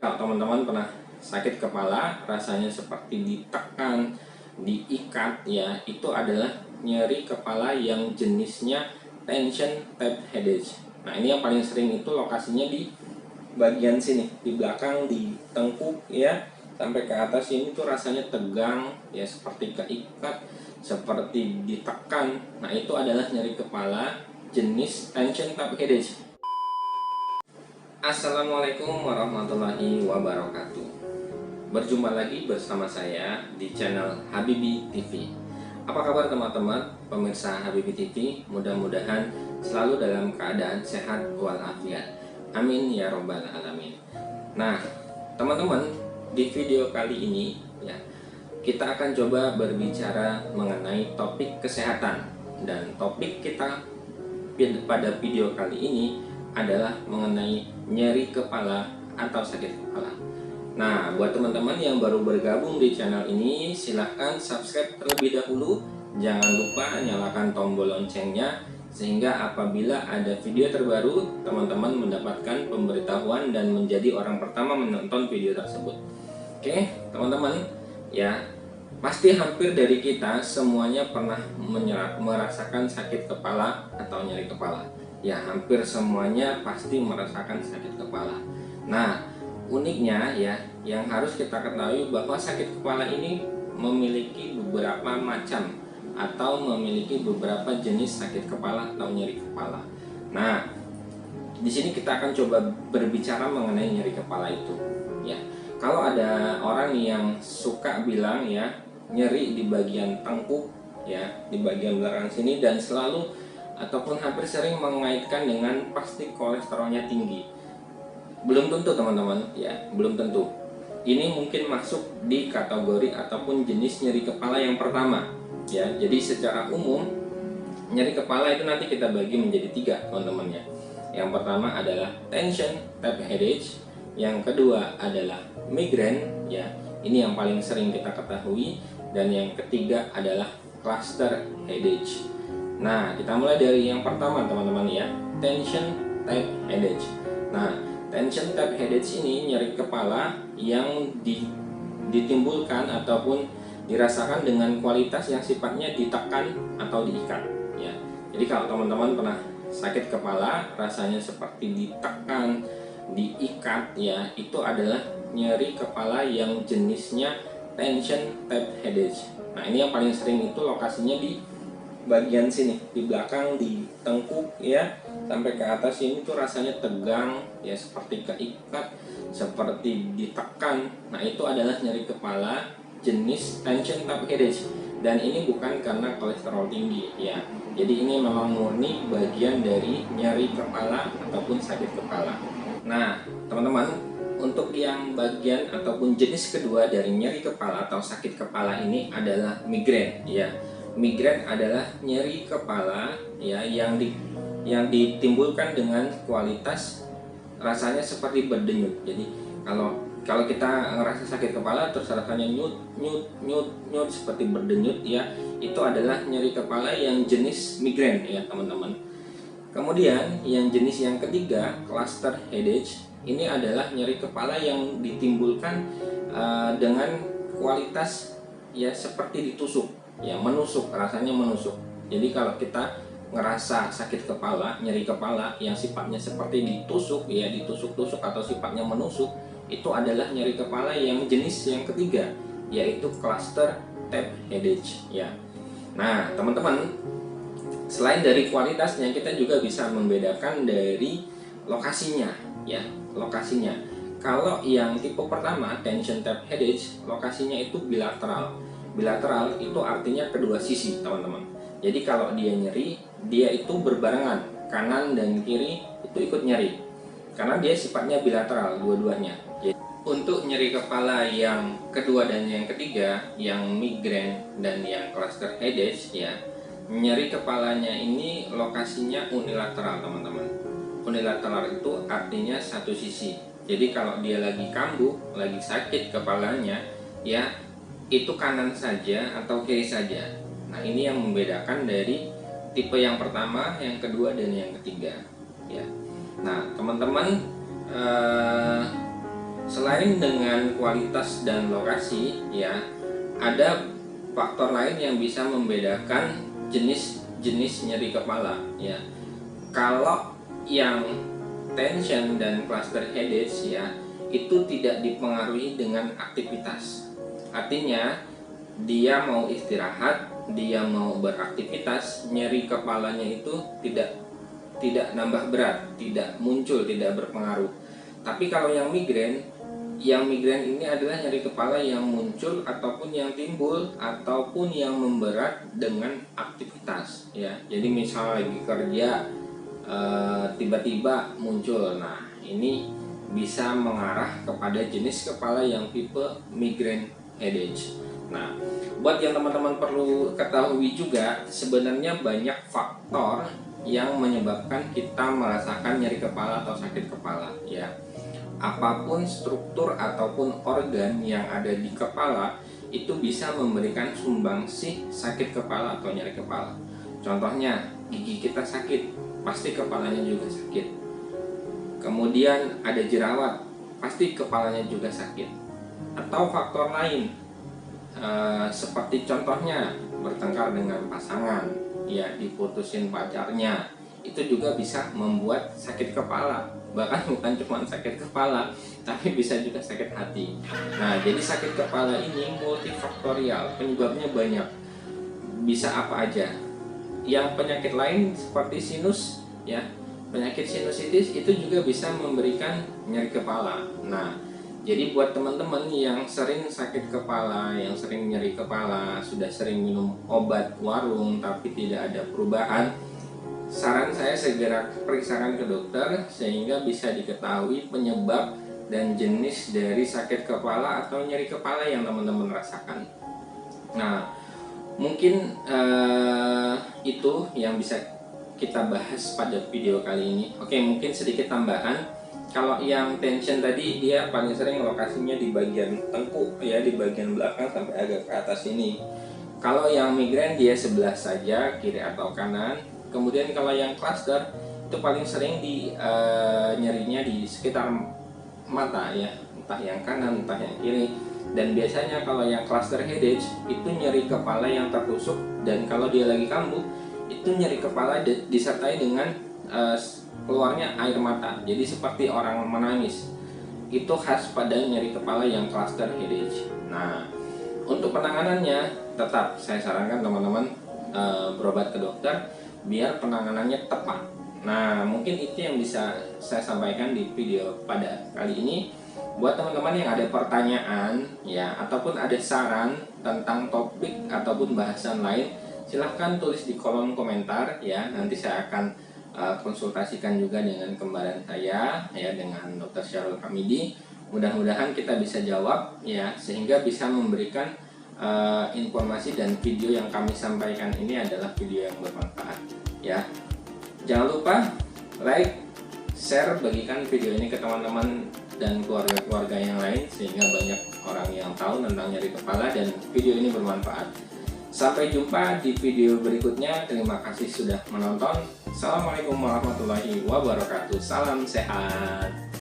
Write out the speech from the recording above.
Kalau teman-teman pernah sakit kepala, rasanya seperti ditekan, diikat ya, itu adalah nyeri kepala yang jenisnya tension type headache. Nah, ini yang paling sering itu lokasinya di bagian sini, di belakang, di tengkuk ya, sampai ke atas ini tuh rasanya tegang ya, seperti keikat, seperti ditekan. Nah, itu adalah nyeri kepala jenis tension type headache. Assalamualaikum warahmatullahi wabarakatuh. Berjumpa lagi bersama saya di channel Habibi TV. Apa kabar teman-teman pemirsa Habibi TV? Mudah-mudahan selalu dalam keadaan sehat walafiat. Amin ya robbal alamin. Nah, teman-teman, di video kali ini ya, kita akan coba berbicara mengenai topik kesehatan. Dan topik kita pada video kali ini adalah mengenai nyeri kepala atau sakit kepala. Nah, buat teman-teman yang baru bergabung di channel ini, silahkan subscribe terlebih dahulu. Jangan lupa nyalakan tombol loncengnya, sehingga apabila ada video terbaru, teman-teman mendapatkan pemberitahuan dan menjadi orang pertama menonton video tersebut. Oke, teman-teman, ya, pasti hampir dari kita semuanya pernah merasakan sakit kepala atau nyeri kepala. Ya, hampir semuanya pasti merasakan sakit kepala. Nah, uniknya ya, yang harus kita ketahui bahwa sakit kepala ini memiliki beberapa macam atau memiliki beberapa jenis sakit kepala atau nyeri kepala. Nah, di sini kita akan coba berbicara mengenai nyeri kepala itu. Ya, kalau ada orang yang suka bilang ya, nyeri di bagian tengkuk ya, di bagian belakang sini, dan selalu ataupun hampir sering mengaitkan dengan pasti kolesterolnya tinggi. Belum tentu teman-teman ya, belum tentu. Ini mungkin masuk di kategori ataupun jenis nyeri kepala yang pertama ya. Jadi secara umum nyeri kepala itu nanti kita bagi menjadi 3 teman-teman ya. Yang pertama adalah tension type headache, yang kedua adalah migrain ya, ini yang paling sering kita ketahui, dan yang ketiga adalah cluster headache. Nah, kita mulai dari yang pertama teman-teman ya, tension type headache. Nah, tension type headache ini nyeri kepala yang ditimbulkan ataupun dirasakan dengan kualitas yang sifatnya ditekan atau diikat ya. Jadi kalau teman-teman pernah sakit kepala, rasanya seperti ditekan, diikat ya, itu adalah nyeri kepala yang jenisnya tension type headache. Nah, ini yang paling sering itu lokasinya di bagian sini, di belakang, di tengkuk ya, sampai ke atas ini tuh rasanya tegang ya, seperti keikat, seperti ditekan. Nah, itu adalah nyeri kepala jenis tension type headache, dan ini bukan karena kolesterol tinggi ya. Jadi ini memang murni bagian dari nyeri kepala ataupun sakit kepala. Nah, teman-teman, untuk yang bagian ataupun jenis kedua dari nyeri kepala atau sakit kepala ini adalah migrain ya. Migrain adalah nyeri kepala ya yang ditimbulkan dengan kualitas rasanya seperti berdenyut. Jadi kalau kita ngerasa sakit kepala terus rasanya nyut seperti berdenyut ya, itu adalah nyeri kepala yang jenis migrain ya teman-teman. Kemudian yang jenis yang ketiga, cluster headache, ini adalah nyeri kepala yang ditimbulkan dengan kualitas ya seperti ditusuk ya, menusuk, rasanya menusuk. Jadi kalau kita ngerasa sakit kepala, nyeri kepala yang sifatnya seperti ditusuk ya, ditusuk-tusuk atau sifatnya menusuk, itu adalah nyeri kepala yang jenis yang ketiga, yaitu cluster type headache ya. Nah, teman-teman, selain dari kualitasnya, kita juga bisa membedakan dari lokasinya ya, lokasinya. Kalau yang tipe pertama, tension type headache, lokasinya itu bilateral. Bilateral itu artinya kedua sisi teman-teman. Jadi kalau dia nyeri, dia itu berbarengan, kanan dan kiri itu ikut nyeri, karena dia sifatnya bilateral dua-duanya. Untuk nyeri kepala yang kedua dan yang ketiga, yang migrain dan yang cluster headache ya, nyeri kepalanya ini lokasinya unilateral teman-teman. Unilateral itu artinya satu sisi. Jadi kalau dia lagi kambuh, lagi sakit kepalanya ya, itu kanan saja atau kiri saja. Nah, ini yang membedakan dari tipe yang pertama, yang kedua, dan yang ketiga ya. Nah, teman-teman, Selain dengan kualitas dan lokasi ya, ada faktor lain yang bisa membedakan jenis-jenis nyeri kepala ya. Kalau yang tension dan cluster headache ya, itu tidak dipengaruhi dengan aktivitas. Artinya dia mau istirahat, dia mau beraktivitas, nyeri kepalanya itu tidak nambah berat, tidak muncul, tidak berpengaruh. Tapi kalau yang migrain ini adalah nyeri kepala yang muncul ataupun yang timbul ataupun yang memberat dengan aktivitas ya. Jadi misal lagi kerja tiba-tiba muncul. Nah, ini bisa mengarah kepada jenis kepala yang tipe migraine headache. Nah, buat yang teman-teman perlu ketahui juga, sebenarnya banyak faktor yang menyebabkan kita merasakan nyeri kepala atau sakit kepala ya. Apapun struktur ataupun organ yang ada di kepala itu bisa memberikan sumbangsih sakit kepala atau nyeri kepala. Contohnya, gigi kita sakit, pasti kepalanya juga sakit. Kemudian ada jerawat, pasti kepalanya juga sakit. Atau faktor lain, seperti contohnya bertengkar dengan pasangan, ya diputusin pacarnya, itu juga bisa membuat sakit kepala. Bahkan bukan cuma sakit kepala, tapi bisa juga sakit hati. Nah, jadi sakit kepala ini multifaktorial, penyebabnya banyak. Bisa apa aja? Yang penyakit lain seperti sinus, ya, penyakit sinusitis itu juga bisa memberikan nyeri kepala. Nah, jadi buat teman-teman yang sering sakit kepala, yang sering nyeri kepala, sudah sering minum obat warung tapi tidak ada perubahan, saran saya segera periksakan ke dokter sehingga bisa diketahui penyebab dan jenis dari sakit kepala atau nyeri kepala yang teman-teman rasakan. Nah, mungkin itu yang bisa kita bahas pada video kali ini. Oke, mungkin sedikit tambahan. Kalau yang tension tadi dia paling sering lokasinya di bagian tengkuk ya, di bagian belakang sampai agak ke atas ini. Kalau yang migrain dia sebelah saja, kiri atau kanan. Kemudian kalau yang cluster itu paling sering di nyerinya di sekitar mata ya, entah yang kanan entah yang kiri. Dan biasanya kalau yang cluster headache itu nyeri kepala yang tertusuk, dan kalau dia lagi kambuh itu nyeri kepala disertai dengan keluarnya air mata. Jadi seperti orang menangis. Itu khas pada nyeri kepala yang cluster headache. Nah, untuk penanganannya tetap saya sarankan teman-teman berobat ke dokter biar penanganannya tepat. Nah, mungkin itu yang bisa saya sampaikan di video pada kali ini. Buat teman-teman yang ada pertanyaan ya, ataupun ada saran tentang topik ataupun bahasan lain, silahkan tulis di kolom komentar ya. Nanti saya akan konsultasikan juga dengan kembaran saya ya, dengan Dr. Syarul Hamidi. Mudah-mudahan kita bisa jawab ya, sehingga bisa memberikan informasi dan video yang kami sampaikan ini adalah video yang bermanfaat ya. Jangan lupa like, share, bagikan video ini ke teman-teman dan keluarga-keluarga yang lain sehingga banyak orang yang tahu tentang nyeri kepala dan video ini bermanfaat. Sampai jumpa di video berikutnya. Terima kasih sudah menonton. Assalamualaikum warahmatullahi wabarakatuh. Salam sehat.